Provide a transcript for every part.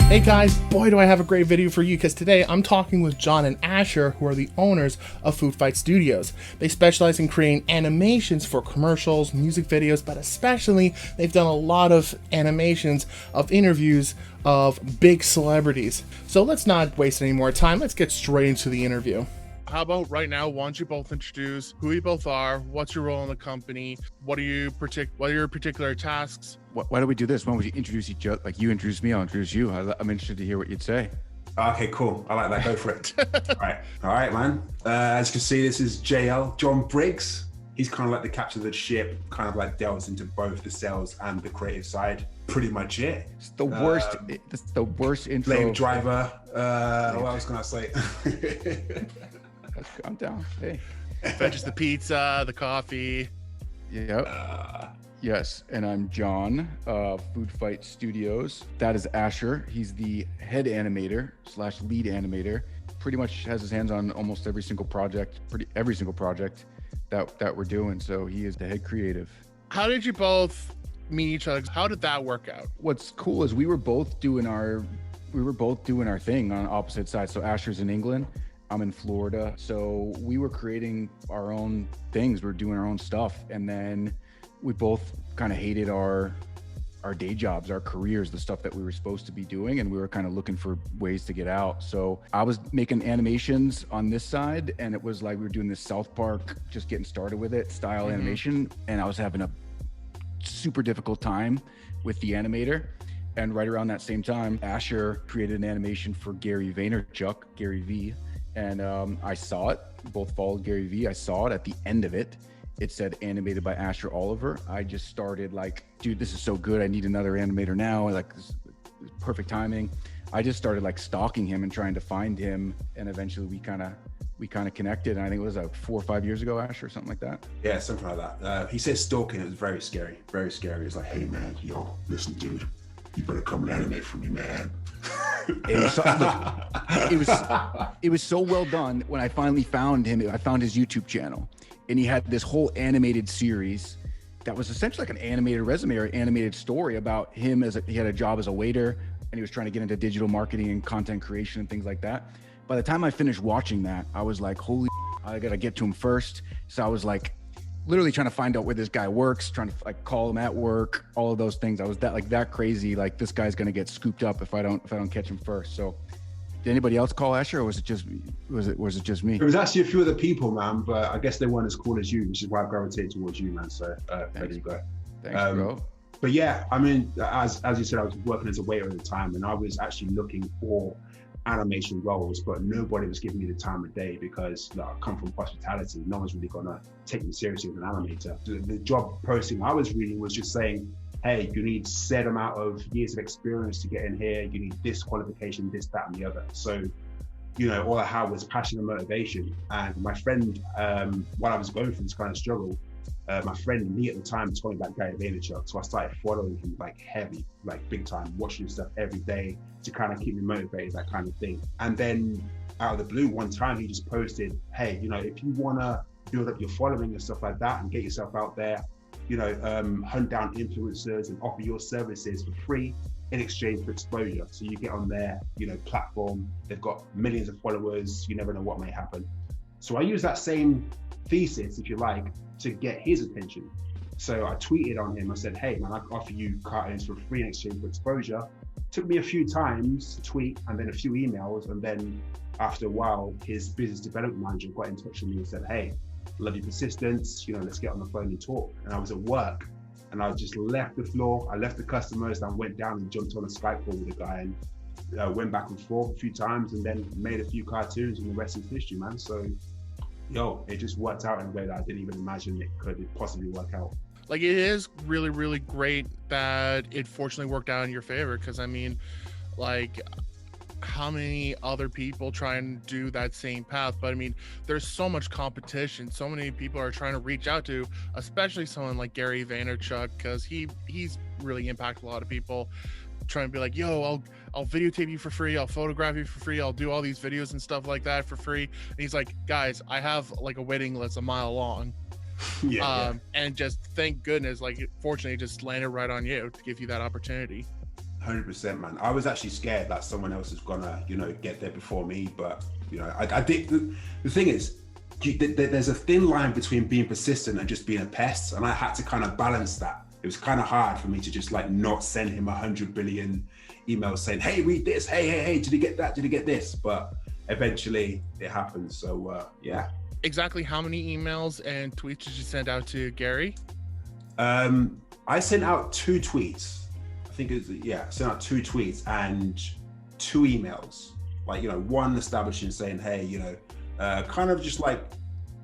Hey guys, boy do I have a great video for you, because today I'm talking with John and Asher, who are the owners of Food Fight Studios. They specialize in creating animations for commercials, music videos, but especially they've done a lot of animations of interviews of big celebrities. So let's not waste any more time, let's get straight into the interview. How about right now, why don't you both introduce who you both are, what's your role in the company, what are your particular tasks? Why don't we do this? Why don't we introduce each other? Like, you introduce me, I'll introduce you. I'm interested to hear what you'd say. Okay, cool. I like that. Go for it. All right, man. As you can see, this is JL, John Briggs. He's kind of like the captain of the ship, kind of like delves into both the sales and the creative side. Pretty much it. It's the worst. It's the worst intro. Flame driver. What else can I say? I'm down. Hey. Fetches the pizza, the coffee. Yep. Yes, and I'm John, Food Fight Studios. That is Asher. He's the head animator / lead animator. Pretty much has his hands on almost every single project that we're doing. So he is the head creative. How did you both meet each other? How did that work out? What's cool is we were both doing our thing on opposite sides. So Asher's in England, I'm in Florida. So we were creating our own things. We're doing our own stuff. And then we both kind of hated our day jobs, our careers, the stuff that we were supposed to be doing. And we were kind of looking for ways to get out. So I was making animations on this side, and it was like we were doing this South Park, just getting started with it, style animation. And I was having a super difficult time with the animator. And right around that same time, Asher created an animation for Gary Vaynerchuk, Gary V. And I saw it, both followed Gary V. I saw it. At the end of it, it said animated by Asher Oliver. I just started like, dude, this is so good. I need another animator now. Like, this is perfect timing. I just started like stalking him and trying to find him. And eventually we kind of connected. And I think it was like 4 or 5 years ago, Asher, or something like that. Yeah, something like that. He said stalking. It was very scary. Very scary. It's like, hey man, yo, listen, dude, you better come and animate for me, man. It was so well done. When I finally found him, I found his YouTube channel, and he had this whole animated series that was essentially like an animated resume or animated story about him. He had a job as a waiter, and he was trying to get into digital marketing and content creation and things like that. By the time I finished watching that, I was like, holy, I gotta get to him first. So I was like literally trying to find out where this guy works, trying to like call him at work, all of those things. I was that crazy. Like, this guy's gonna get scooped up if I don't catch him first. So did anybody else call Asher, or was it just me? It was actually a few other people, man, but I guess they weren't as cool as you, which is why I gravitated towards you, man. So there you go. Thanks, bro. But yeah, I mean, as you said, I was working as a waiter at the time, and I was actually looking for animation roles, but nobody was giving me the time of day because I come from hospitality. No one's really gonna take me seriously as an animator. The job posting I was reading was just saying, hey, you need set amount of years of experience to get in here. You need this qualification, this, that, and the other. So, all I had was passion and motivation. And my friend, while I was going through this kind of struggle, my friend Lee at the time told me about Gary Vaynerchuk. So I started following him like heavy, like big time, watching his stuff every day to kind of keep me motivated, that kind of thing. And then out of the blue, one time he just posted, hey, if you want to build up your following and stuff like that and get yourself out there, hunt down influencers and offer your services for free in exchange for exposure. So you get on their, platform, they've got millions of followers, you never know what may happen. So I use that same thesis, if you like, to get his attention. So I tweeted on him, I said, hey man, I can offer you cartoons for free in exchange for exposure. Took me a few times to tweet and then a few emails. And then after a while, his business development manager got in touch with me and said, hey, love your persistence, let's get on the phone and talk. And I was at work and I just left the floor. I left the customers and I went down and jumped on a Skype call with the guy and went back and forth a few times and then made a few cartoons, and the rest is history, man. So, it just worked out in a way that I didn't even imagine it could possibly work out. Like, it is really, really great that it fortunately worked out in your favor. Because I mean, like, how many other people try and do that same path? But I mean, there's so much competition. So many people are trying to reach out to, especially someone like Gary Vaynerchuk, because he's really impacted a lot of people. Trying to be like, yo, I'll videotape you for free, I'll photograph you for free, I'll do all these videos and stuff like that for free. And he's like, guys, I have like a waiting list a mile long. Yeah. And just thank goodness, like, fortunately, it just landed right on you to give you that opportunity. 100%, man. I was actually scared that someone else is gonna, get there before me. But I did. The thing is, there's a thin line between being persistent and just being a pest, and I had to kind of balance that. It was kind of hard for me to just like not send him 100 billion emails saying, "Hey, read this. Hey, did you get that? Did you get this?" But eventually, it happened. So yeah. Exactly how many emails and tweets did you send out to Gary? I sent out 2 tweets. I think I sent out 2 tweets and 2 emails. Like, one establishing saying, hey, kind of just like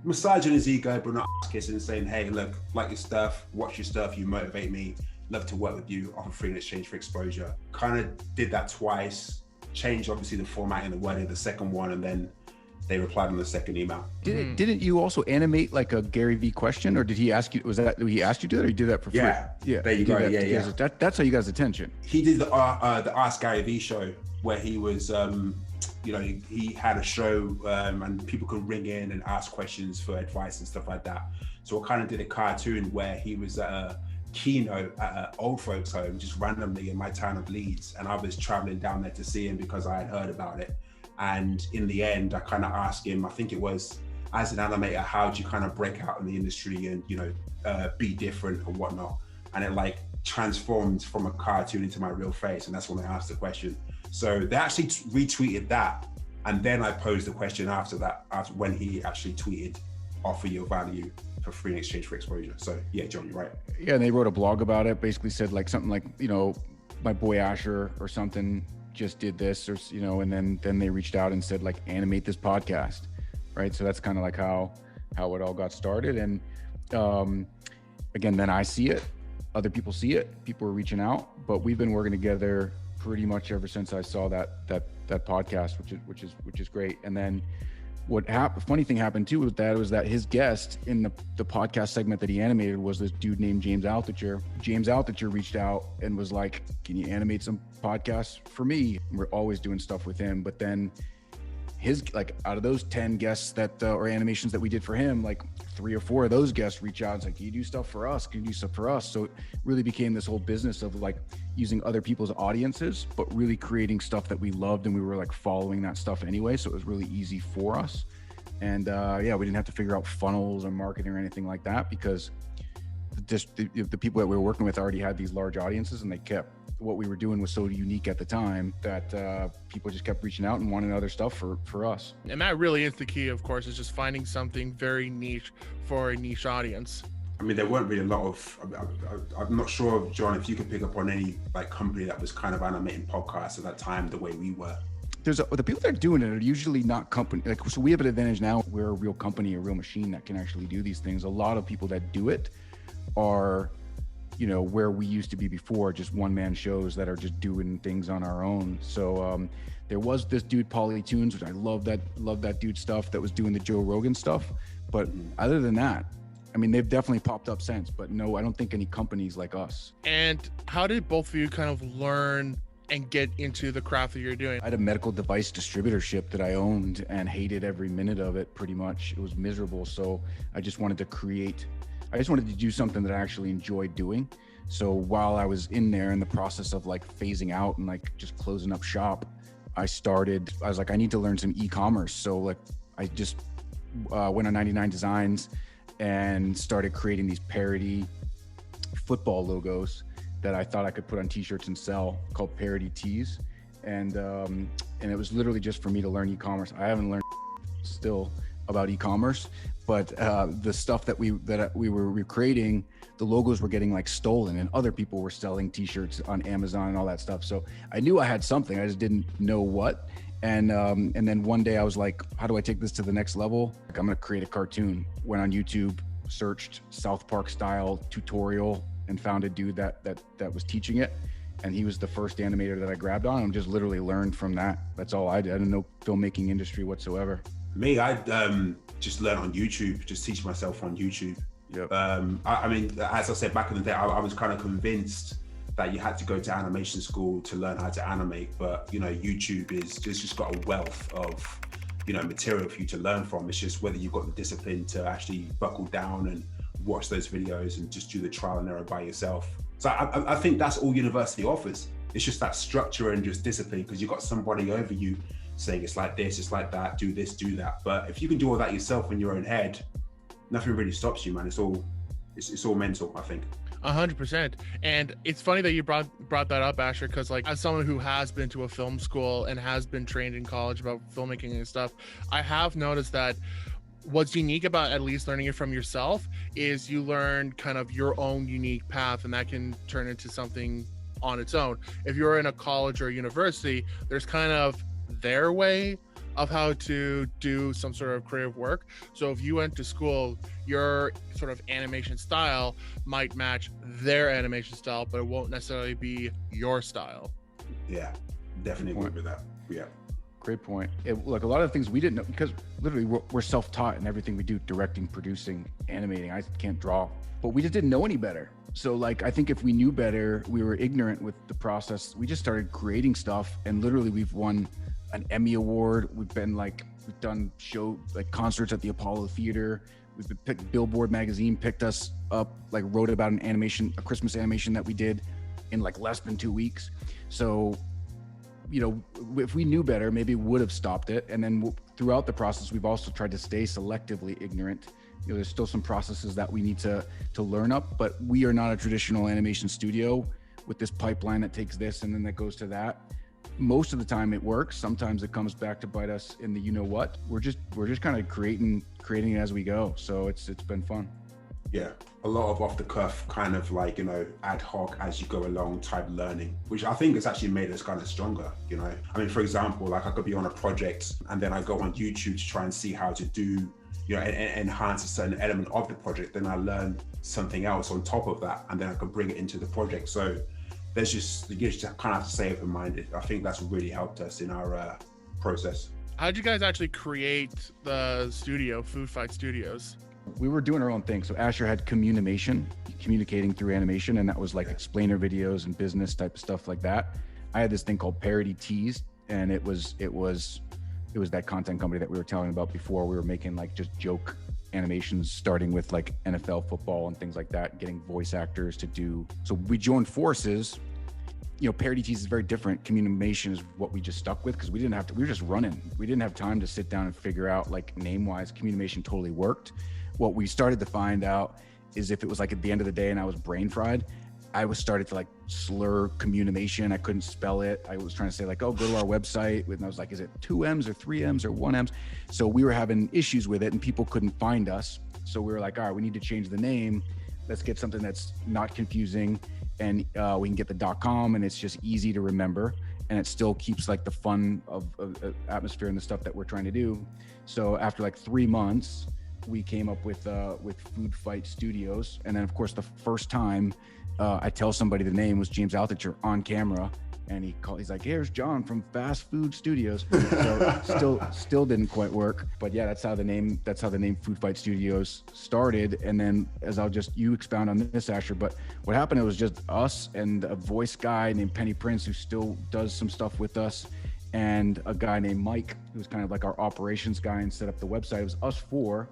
massaging his ego, but not kissing, saying, hey, look, like your stuff, watch your stuff, you motivate me, love to work with you, offer free in exchange for exposure. Kind of did that twice, changed obviously the format and the wording of the second one, and then they replied on the second email. Didn't you also animate like a Gary V question, or did he ask you? He asked you to do that, or you did that for free? Yeah. There you go. Yeah. That's how you got his attention. He did the Ask Gary V show where he was, he had a show and people could ring in and ask questions for advice and stuff like that. So I kind of did a cartoon where he was at a keynote at an old folks home, just randomly in my town of Leeds, and I was traveling down there to see him because I had heard about it. And in the end, I kind of asked him, I think it was, as an animator, how do you kind of break out in the industry and, be different and whatnot? And it like transformed from a cartoon into my real face. And that's when I asked the question. So they actually retweeted that. And then I posed the question after that, when he actually tweeted, offer your value for free in exchange for exposure. So yeah, John, you're right. Yeah, and they wrote a blog about it, basically said like something like, my boy Asher or something just did this, or and then they reached out and said like, animate this podcast, right? So that's kind of like how it all got started. And again, then I see it, other people see it, people are reaching out, but we've been working together pretty much ever since I saw that podcast, which is great. And then funny thing happened too was that his guest in the podcast segment that he animated was this dude named James Altucher. James Altucher reached out and was like, can you animate some podcasts for me? And we're always doing stuff with him. But then out of those 10 guests or animations that we did for him, like 3 or 4 of those guests reach out and it's like, can you do stuff for us? Can you do stuff for us? So it really became this whole business of like using other people's audiences, but really creating stuff that we loved, and we were like following that stuff anyway. So it was really easy for us. And we didn't have to figure out funnels or marketing or anything like that, because just the people that we were working with already had these large audiences, and what we were doing was so unique at the time that people just kept reaching out and wanting other stuff for us. And that really is the key, of course, is just finding something very niche for a niche audience. I mean, there weren't really a lot of, I'm not sure, John, if you could pick up on any like company that was kind of animating podcasts at that time the way we were. The people that are doing it are usually not company. So we have an advantage now. We're a real company, a real machine that can actually do these things. A lot of people that do it are, where we used to be before, just one-man shows that are just doing things on our own. So there was this dude, Pauly Tunes, which I love that dude stuff, that was doing the Joe Rogan stuff. But other than that, I mean, they've definitely popped up since, but no, I don't think any companies like us. And how did both of you kind of learn and get into the craft that you're doing? I had a medical device distributorship that I owned and hated every minute of it, pretty much. It was miserable. So I just wanted to do something that I actually enjoyed doing. So while I was in there in the process of like phasing out and like just closing up shop, I was like, I need to learn some e-commerce. So like I just went on 99 Designs and started creating these parody football logos that I thought I could put on t-shirts and sell, called parody tees. And it was literally just for me to learn e-commerce. I haven't learned still about e-commerce, but the stuff that we were creating, the logos were getting like stolen, and other people were selling t-shirts on Amazon and all that stuff. So I knew I had something, I just didn't know what. And then one day I was like, how do I take this to the next level? Like, I'm gonna create a cartoon. Went on YouTube, searched South Park style tutorial, and found a dude that was teaching it. And he was the first animator that I grabbed on, and just literally learned from that. That's all I did. I didn't know filmmaking industry whatsoever. Me, I just learned on YouTube, just teach myself on YouTube. Yep. I mean, as I said back in the day, I was kind of convinced that you had to go to animation school to learn how to animate, but YouTube it's just got a wealth of material for you to learn from. It's just whether you've got the discipline to actually buckle down and watch those videos and just do the trial and error by yourself. So I think that's all university offers. It's just that structure and just discipline, because you've got somebody over you saying it's like this, it's like that, do this, do that. But if you can do all that yourself in your own head, nothing really stops you, man. It's all mental, I think. 100%. And it's funny that you brought that up, Asher, because like as someone who has been to a film school and has been trained in college about filmmaking and stuff, I have noticed that what's unique about at least learning it from yourself is you learn kind of your own unique path, and that can turn into something on its own. If you're in a college or a university, there's kind of their way of how to do some sort of creative work. So if you went to school, your sort of animation style might match their animation style, but it won't necessarily be your style. Yeah, definitely agree with that. Yeah. Great point. Like a lot of the things we didn't know, because literally we're self-taught in everything we do, directing, producing, animating. I can't draw, but we just didn't know any better. So like, I think if we knew better, we were ignorant with the process. We just started creating stuff, and literally we've won an Emmy Award. We've done concerts at the Apollo Theater. We've been picked, Billboard magazine picked us up, like wrote about a Christmas animation that we did in like less than 2 weeks. So, you know, if we knew better, maybe we would have stopped it. And then throughout the process, we've also tried to stay selectively ignorant. You know, there's still some processes that we need to learn up, but we are not a traditional animation studio with this pipeline that takes this and then that goes to that. Most of the time it works. Sometimes it comes back to bite us in the you know what. We're just kind of creating it as we go. So it's been fun. Yeah, a lot of off the cuff kind of like, you know, ad hoc as you go along type learning, which I think has actually made us kind of stronger, you know. I mean, for example, like I could be on a project and then I go on YouTube to try and see how to do, you know, enhance a certain element of the project. Then I learn something else on top of that, and then I can bring it into the project. So you just kind of have to stay open-minded. I think that's really helped us in our process. How did you guys actually create the studio, Food Fight Studios? We were doing our own thing. So Asher had communication, communicating through animation, and that was like explainer videos and business type of stuff like that. I had this thing called Parody Tees, and it was that content company that we were telling about before. We were making like just joke animations, starting with like NFL football and things like that, getting voice actors to do. So we joined forces. You know, Parody Tees is very different. Communication is what we just stuck with because we were just running. We didn't have time to sit down and figure out like name-wise. Communication totally worked. What we started to find out is if it was like at the end of the day and I was brain fried, I was started to like slur communication. I couldn't spell it. I was trying to say like, oh, go to our website. And I was like, is it 2 M's or 3 M's or 1 M's? So we were having issues with it and people couldn't find us. So we were like, all right, we need to change the name. Let's get something that's not confusing, and we can get the .com, and it's just easy to remember, and it still keeps like the fun of atmosphere and the stuff that we're trying to do. So after like 3 months, we came up with Food Fight Studios. And then of course the first time I tell somebody the name was James Altucher on camera, and he's like, here's John from Fast Food Studios. So still didn't quite work, but yeah, that's how the name Food Fight Studios started. And then you expound on this, Asher, but what happened, it was just us and a voice guy named Penny Prince, who still does some stuff with us, and a guy named Mike, who's kind of like our operations guy and set up the website. It was us four.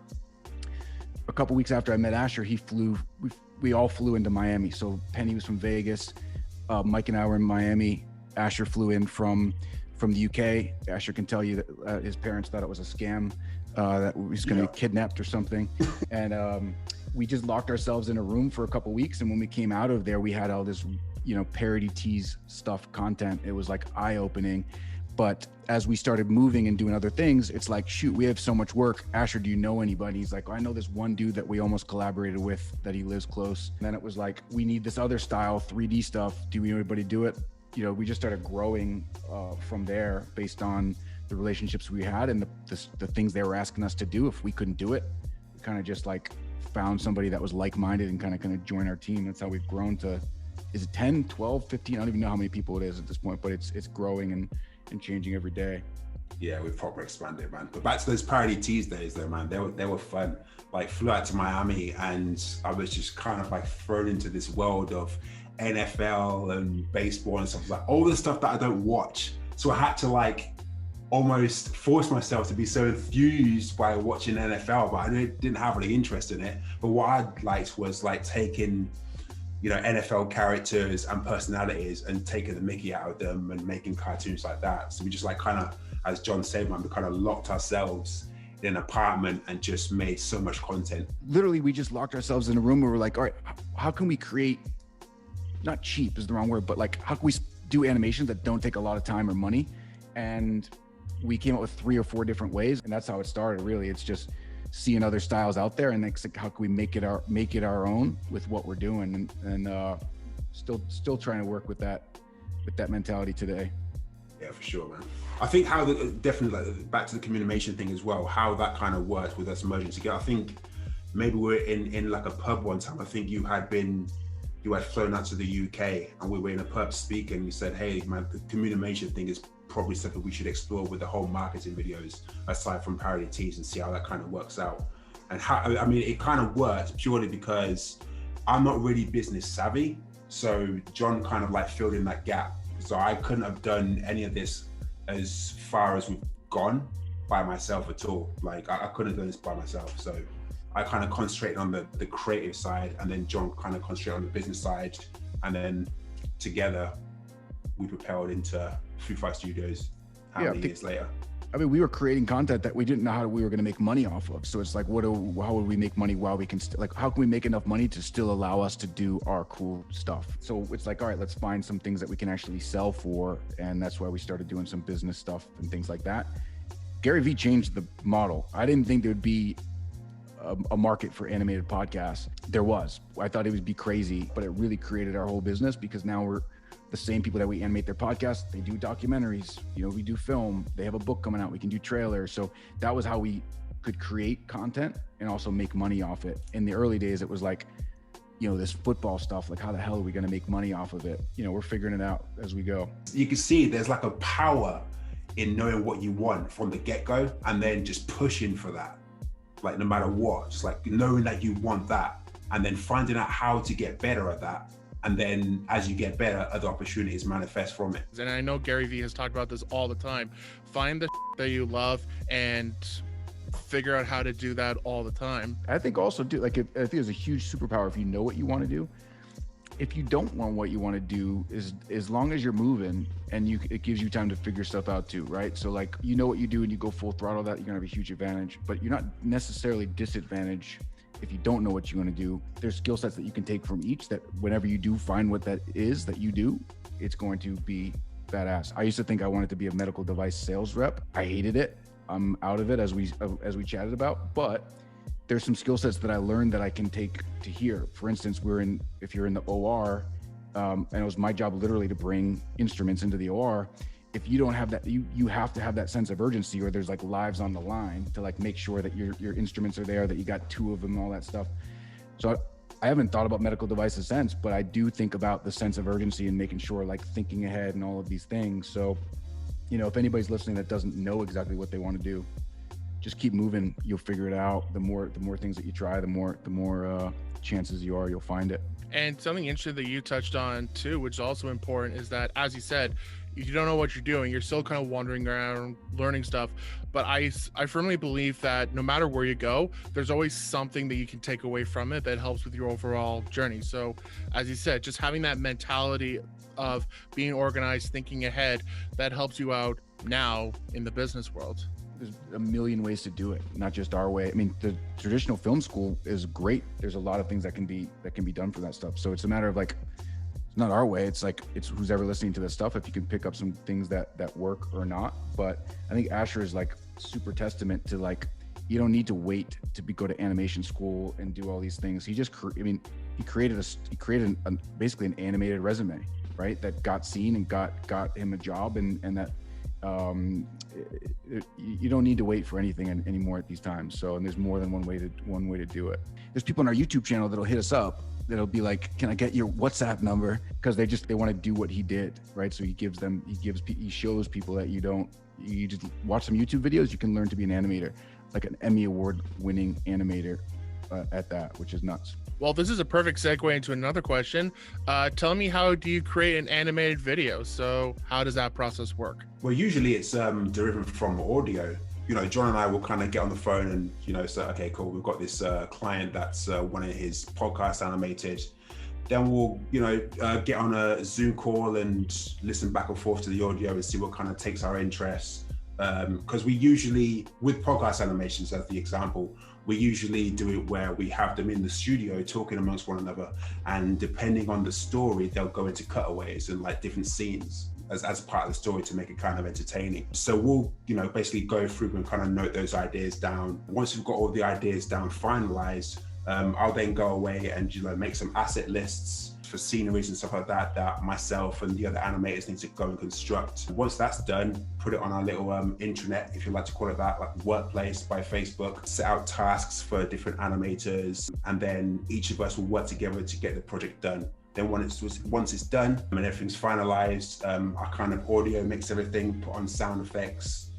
A couple weeks after I met Asher, we all flew into Miami. So Penny was from Vegas, Mike and I were in Miami. Asher flew in from the UK. Asher can tell you that his parents thought it was a scam, that he was going to be kidnapped or something. And we just locked ourselves in a room for a couple weeks. And when we came out of there, we had all this, you know, Parody Tees stuff, content. It was like eye-opening. But as we started moving and doing other things, it's like, shoot, we have so much work. Asher, do you know anybody? He's like, I know this one dude that we almost collaborated with, that he lives close. And then it was like, we need this other style, 3D stuff. Do we know anybody do it? You know, we just started growing from there based on the relationships we had and the things they were asking us to do. If we couldn't do it, we kind of just like found somebody that was like-minded and kind of join our team. That's how we've grown to, is it 10, 12, 15? I don't even know how many people it is at this point, but it's growing and changing every day. Yeah, we've proper expanded, man. But back to those Parody Tees days though, man, they were fun. Like, flew out to Miami and I was just kind of like thrown into this world of NFL and baseball and stuff, like all the stuff that I don't watch. So I had to like almost force myself to be so enthused by watching NFL, but I didn't have any interest in it. But what I liked was like taking NFL characters and personalities and taking the mickey out of them and making cartoons like that. So we just like kind of, as John said, man, we kind of locked ourselves in an apartment and just made so much content. Literally, we just locked ourselves in a room where we're like, all right, how can we create, not cheap is the wrong word, but like, how can we do animations that don't take a lot of time or money? And we came up with 3 or 4 different ways. And that's how it started, really. It's just seeing other styles out there and like, how can we make it our own with what we're doing, and still trying to work with that mentality today. Yeah, for sure, man. I think how definitely like, back to the communication thing as well, how that kind of worked with us merging together. I think maybe we're in like a pub one time. I think you had flown out to the UK and we were in a pub speaking. You said, hey man, the communication thing is probably something we should explore with the whole marketing videos, aside from parody tees, and see how that kind of works out. And it kind of works purely because I'm not really business savvy. So John kind of like filled in that gap. So I couldn't have done any of this as far as we've gone by myself at all. Like I couldn't have done this by myself. So I kind of concentrated on the creative side, and then John kind of concentrated on the business side. And then together we propelled into Food Fight Studios many years later. I mean, we were creating content that we didn't know how we were going to make money off of. So it's like, how would we make money while we can how can we make enough money to still allow us to do our cool stuff? So it's like, all right, let's find some things that we can actually sell for. And that's why we started doing some business stuff and things like that. Gary Vee changed the model. I didn't think there would be a market for animated podcasts. There was. I thought it would be crazy, but it really created our whole business, because now we're the same people that we animate their podcasts, they do documentaries, we do film, they have a book coming out, we can do trailers. So that was how we could create content and also make money off it. In the early days, it was like, this football stuff, like how the hell are we going to make money off of it? We're figuring it out as we go. You can see there's like a power in knowing what you want from the get-go and then just pushing for that. Like no matter what, just like knowing that you want that and then finding out how to get better at that. And then as you get better, other opportunities manifest from it. And I know Gary Vee has talked about this all the time. Find the that you love and figure out how to do that all the time. I think also I think there's a huge superpower if you know what you want to do. If you don't want what you want to do, is as long as you're moving and it gives you time to figure stuff out too, right? So like, what you do and you go full throttle, that you're gonna have a huge advantage, but you're not necessarily disadvantaged if you don't know what you want to do. There's skill sets that you can take from each, that whenever you do find what that is that you do, it's going to be badass. I used to think I wanted to be a medical device sales rep. I hated it. I'm out of it, as we chatted about, but there's some skill sets that I learned that I can take to here. For instance, if you're in the OR, and it was my job literally to bring instruments into the OR. If you don't have that, you have to have that sense of urgency, or there's like lives on the line to like make sure that your instruments are there, that you got 2 of them, and all that stuff. So I haven't thought about medical devices since, but I do think about the sense of urgency and making sure, like thinking ahead and all of these things. So, if anybody's listening that doesn't know exactly what they want to do, just keep moving. You'll figure it out. The more things that you try, the more chances you'll find it. And something interesting that you touched on too, which is also important, is that, as you said, if you don't know what you're doing, you're still kind of wandering around learning stuff. But I firmly believe that no matter where you go, there's always something that you can take away from it that helps with your overall journey. So as you said, just having that mentality of being organized, thinking ahead, that helps you out now in the business world. There's a million ways to do it, not just our way. I mean, the traditional film school is great. There's a lot of things that can be done for that stuff. So it's a matter of like, it's not our way. It's like, it's who's ever listening to this stuff, if you can pick up some things that work or not. But I think Asher is like super testament to like, you don't need to wait to go to animation school and do all these things. He just, he created basically an animated resume, right? That got seen and got him a job, and that you don't need to wait for anything anymore at these times. So, and there's more than one way to do it. There's people on our YouTube channel that'll hit us up, that'll be like, can I get your WhatsApp number? Because they want to do what he did, right? So he shows people that you just watch some YouTube videos, you can learn to be an animator, like an Emmy Award winning animator at that, which is nuts. Well, this is a perfect segue into another question. Tell me, how do you create an animated video? So how does that process work? Well, usually it's derived from audio. John and I will kind of get on the phone and, say, okay, cool, we've got this client that's wanting his podcast animated. then we'll, get on a Zoom call and listen back and forth to the audio and see what kind of takes our interest. Because we usually, with podcast animations as the example, we usually do it where we have them in the studio talking amongst one another, and depending on the story, they'll go into cutaways and like different scenes as part of the story to make it kind of entertaining. So we'll, basically go through and kind of note those ideas down. Once we've got all the ideas down, finalized, I'll then go away and make some asset lists for sceneries and stuff like that myself and the other animators need to go and construct. Once that's done, put it on our little intranet, if you like to call it that, like Workplace by Facebook, set out tasks for different animators, and then each of us will work together to get the project done. Then once it's done and everything's finalized, I kind of audio mix everything, put on sound effects,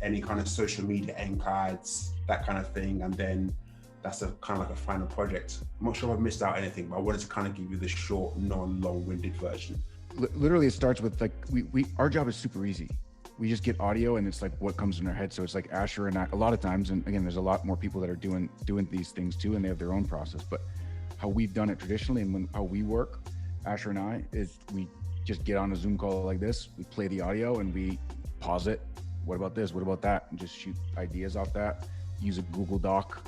any kind of social media end cards, that kind of thing, and then that's a kind of like a final project. I'm not sure if I've missed out anything, but I wanted to kind of give you the short, non-long-winded version. Literally, it starts with like, our job is super easy. We just get audio and it's like what comes in our head. So it's like Asher and I, a lot of times, and again, there's a lot more people that are doing these things too, and they have their own process, but how we've done it traditionally and how we work, Asher and I, is we just get on a Zoom call like this, we play the audio and we pause it. What about this? What about that? And just shoot ideas off that, use a Google Doc.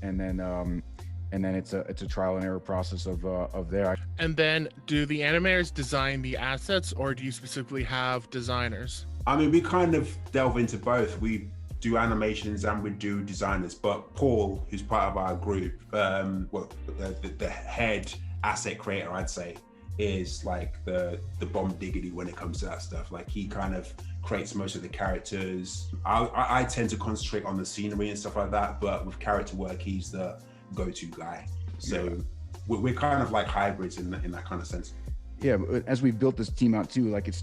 And then it's a trial and error process of there. And then do the animators design the assets, or do you specifically have designers? I mean, we kind of delve into both. We do animations and we do designers, but Paul, who's part of our group, the head asset creator, I'd say, is like the bomb diggity when it comes to that stuff. Like he kind of creates most of the characters. I tend to concentrate on the scenery and stuff like that, but with character work, he's the go-to guy. So we're kind of like hybrids in that kind of sense. Yeah, as we built this team out too, like it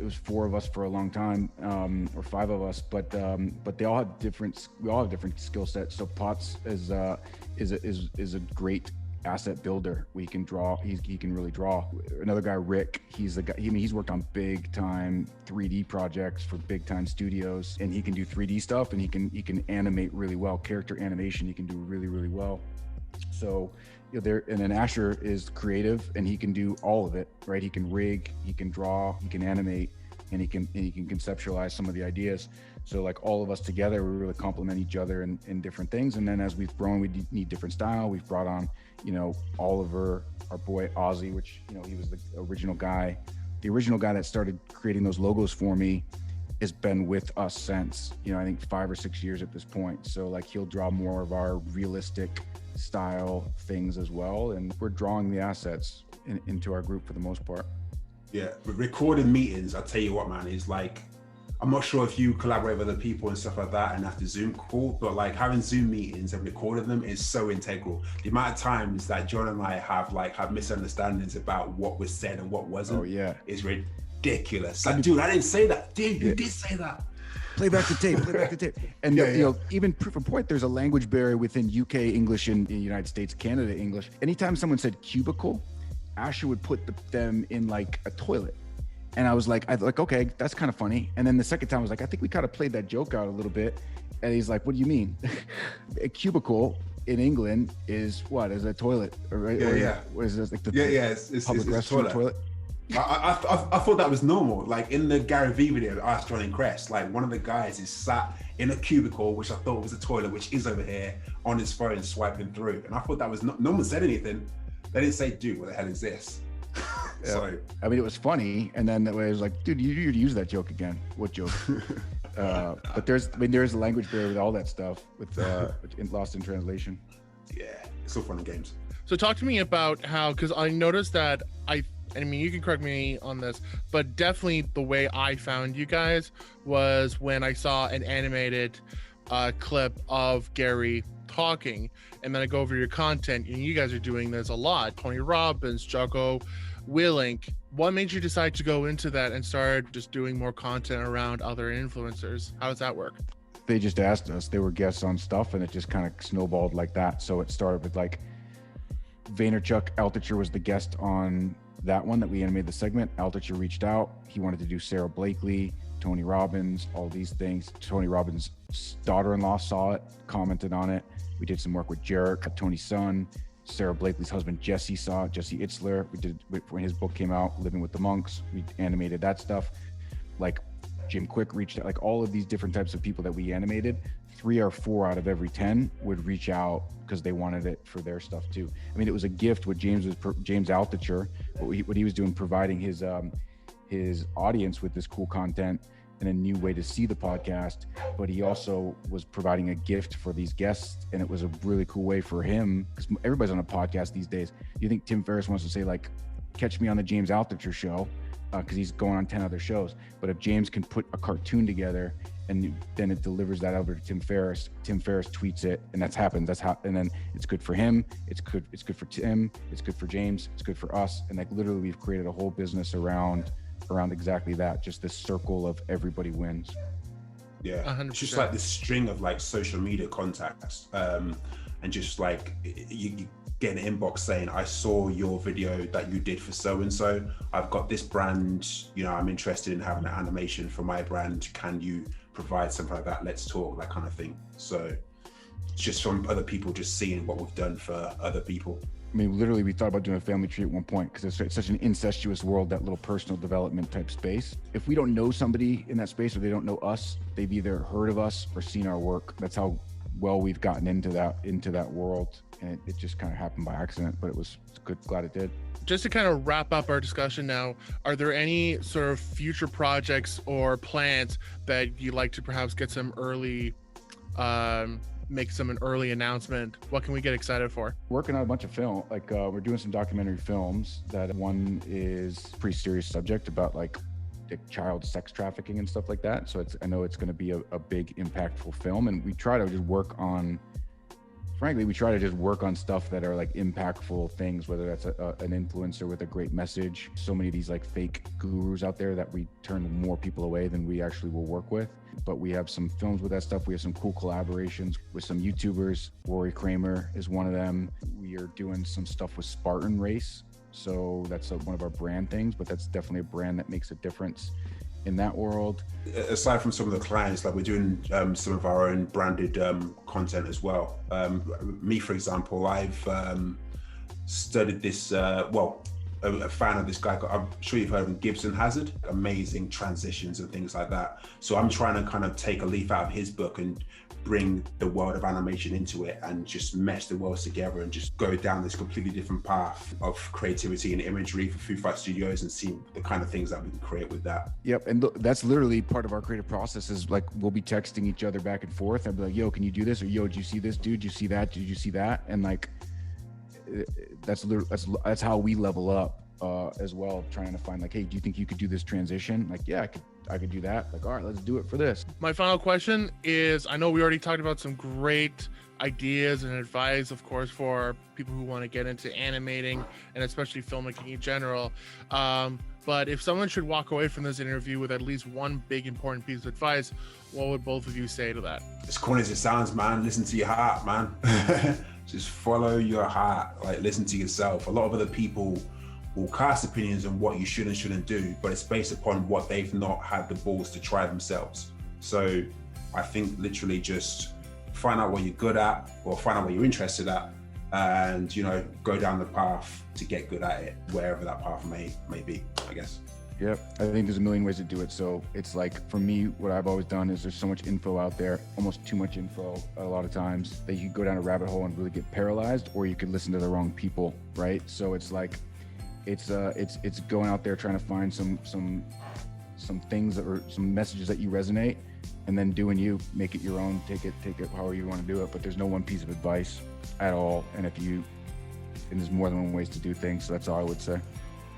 was 4 of us for a long time, or 5 of us, but they all have different skill sets. So Potts is a great asset builder. We can draw. He can really draw. Another guy, Rick, he's the guy. He's worked on big time 3D projects for big time studios, and he can do 3D stuff, and he can animate really well. Character animation, he can do really, really well. So and then Asher is creative, and he can do all of it, right? He can rig, he can draw, he can animate, and he can conceptualize some of the ideas. So like all of us together, we really complement each other in different things. And then as we've grown, we need different style. We've brought on, Oliver, our boy Ozzy, which, he was the original guy that started creating those logos for me, has been with us since, I think 5 or 6 years at this point. So like he'll draw more of our realistic style things as well. And we're drawing the assets into our group for the most part. Yeah, but recording meetings, I'll tell you what, man, is like, I'm not sure if you collaborate with other people and stuff like that and have to Zoom call, but like having Zoom meetings and recording them is so integral. The amount of times that John and I have misunderstandings about what was said and what wasn't is ridiculous. Like, dude, I didn't say that. Dude, you did say that. Play back the tape. And even proof of point, there's a language barrier within UK English and the United States, Canada English. Anytime someone said cubicle, Asher would put them in like a toilet. And I was like, okay, that's kind of funny. And then the second time I was like, I think we kind of played that joke out a little bit. And he's like, what do you mean? A cubicle in England is what? Is a toilet? What is this? Like the it's public restroom toilet? I thought that was normal. Like in the Gary Vee video, Ask Johnny Crest, like one of the guys is sat in a cubicle, which I thought was a toilet, which is over here, on his phone swiping through. And I thought that was, no one said anything. They didn't say, dude, what the hell is this? So I mean, it was funny, and then it was like, dude, you use that joke again. What joke? But there's a language barrier with all that stuff with lost in translation. Yeah, it's all fun and games. So talk to me about how, because I noticed that I mean, you can correct me on this, but definitely the way I found you guys was when I saw an animated clip of Gary talking, and then I go over your content, and you guys are doing this a lot. Tony Robbins, Jocko Willink. What made you decide to go into that and start just doing more content around other influencers? How does that work? They just asked us. They were guests on stuff, and it just kind of snowballed like that. So it started with like Vaynerchuk. Altucher was the guest on that one that we animated the segment. Altucher reached out. He wanted to do Sarah Blakely, Tony Robbins, all these things. Tony Robbins' daughter-in-law saw it, commented on it. We did some work with Jarek, Tony's son. Sarah Blakely's husband Jesse saw it. Jesse Itzler, we did when his book came out, Living with the Monks, we animated that stuff. Like Jim Quick reached out, like all of these different types of people that we animated, 3 or 4 out of every 10 would reach out because they wanted it for their stuff too. I mean, it was a gift what James Altucher, what he was doing, providing his audience with this cool content and a new way to see the podcast, but he also was providing a gift for these guests, and it was a really cool way for him, because everybody's on a podcast these days. You think Tim Ferriss wants to say like, catch me on the James Altucher show, because he's going on 10 other shows. But if James can put a cartoon together and then it delivers that over to Tim Ferriss tweets it, and that's happened. And then it's good for him. It's good for Tim. It's good for James. It's good for us. And like literally, we've created a whole business around exactly that. Just this circle of everybody wins. Yeah, 100%. It's just like this string of like social media contacts, and just like you get an inbox saying, I saw your video that you did for so-and-so. I've got this brand, you know, I'm interested in having an animation for my brand. Can you provide something like that? Let's talk, that kind of thing. So it's just from other people just seeing what we've done for other people. I mean, literally, we thought about doing a family tree at one point because it's such an incestuous world, that little personal development type space. If we don't know somebody in that space, or they don't know us, they've either heard of us or seen our work. That's how well we've gotten into that world. And it just kind of happened by accident, but it's good. Glad it did. Just to kind of wrap up our discussion now, are there any sort of future projects or plans that you'd like to perhaps get some early, make an early announcement? What can we get excited for? Working on a bunch of film, like we're doing some documentary films. That one is a pretty serious subject about like child sex trafficking and stuff like that. So I know it's going to be a big impactful film, and we try to just work on stuff that are like impactful things, whether that's an influencer with a great message. So many of these like fake gurus out there that we turn more people away than we actually will work with. But we have some films with that stuff. We have some cool collaborations with some YouTubers. Rory Kramer is one of them. We are doing some stuff with Spartan Race. So that's one of our brand things, but that's definitely a brand that makes a difference in that world. Aside from some of the clients, like we're doing some of our own branded content as well. Me, for example, I've studied this, a fan of this guy, I'm sure you've heard of him, Gibson Hazard, amazing transitions and things like that. So I'm trying to kind of take a leaf out of his book and bring the world of animation into it and just mesh the worlds together and just go down this completely different path of creativity and imagery for Food Fight Studios and see the kind of things that we can create with that. Yep. And that's literally part of our creative process, is like we'll be texting each other back and forth. I'll be like, yo, can you do this? Or yo, did you see this, dude? Did you see that? Did you see that? And like that's how we level up as well, trying to find like, hey, do you think you could do this transition? Like, yeah, I could do that. Like, all right, let's do it for this. My final question is, I know we already talked about some great ideas and advice, of course, for people who want to get into animating and especially filmmaking in general. But if someone should walk away from this interview with at least one big important piece of advice, what would both of you say to that? As corny as it sounds, man, listen to your heart, man. Just follow your heart, like listen to yourself. A lot of other people will cast opinions on what you should and shouldn't do, but it's based upon what they've not had the balls to try themselves. So I think literally just find out what you're good at, or find out what you're interested at, and, you know, go down the path to get good at it, wherever that path may be, I guess. Yep. I think there's a million ways to do it. So it's like, for me, what I've always done is there's so much info out there, almost too much info a lot of times, that you can go down a rabbit hole and really get paralyzed, or you could listen to the wrong people, right? So it's like, it's going out there trying to find some things that are some messages that you resonate, and then doing you, make it your own, take it however you want to do it. But there's no one piece of advice at all. And there's more than one ways to do things. So that's all I would say.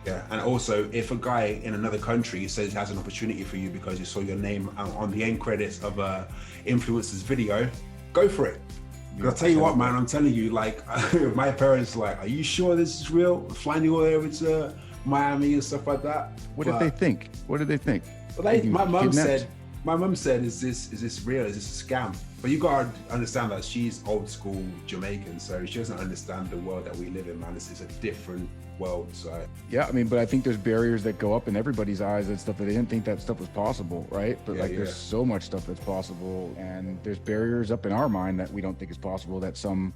Yeah, and also if a guy in another country says he has an opportunity for you because you saw your name on the end credits of a influencer's video, go for it. Yeah, I'll tell you what, man, I'm telling you, like, my parents like, are you sure this is real? Flying you all over to Miami and stuff like that. What did they think? Well, my mum said, is this real? Is this a scam? But you gotta understand that she's old school Jamaican, so she doesn't understand the world that we live in, man. This is a different world. So yeah, I mean, but I think there's barriers that go up in everybody's eyes and stuff that they didn't think that stuff was possible, right? But there's so much stuff that's possible, and there's barriers up in our mind that we don't think is possible, that some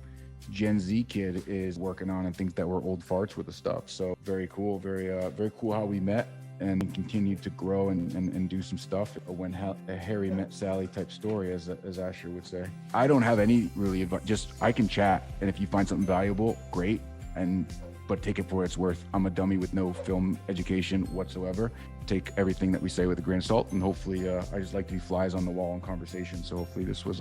Gen Z kid is working on and thinks that we're old farts with the stuff. So very cool, very cool how we met and continued to grow and do some stuff. When Harry met Sally type story, as Asher would say. I don't have any really advice, just I can chat, and if you find something valuable, great, but take it for what it's worth. I'm a dummy with no film education whatsoever. Take everything that we say with a grain of salt, and hopefully I just like to be flies on the wall in conversation. So hopefully this was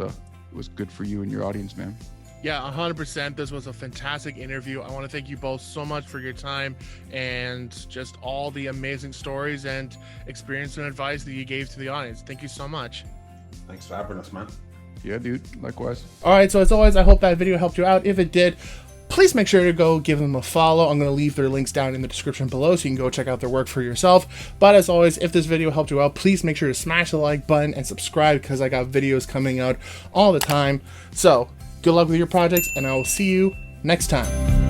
good for you and your audience, man. Yeah, 100%. This was a fantastic interview. I want to thank you both so much for your time and just all the amazing stories and experience and advice that you gave to the audience. Thank you so much. Thanks for having us, man. Yeah, dude. Likewise. All right. So as always, I hope that video helped you out. If it did, please make sure to go give them a follow. I'm going to leave their links down in the description below so you can go check out their work for yourself. But as always, if this video helped you out, please make sure to smash the like button and subscribe because I got videos coming out all the time. So good luck with your projects, and I will see you next time.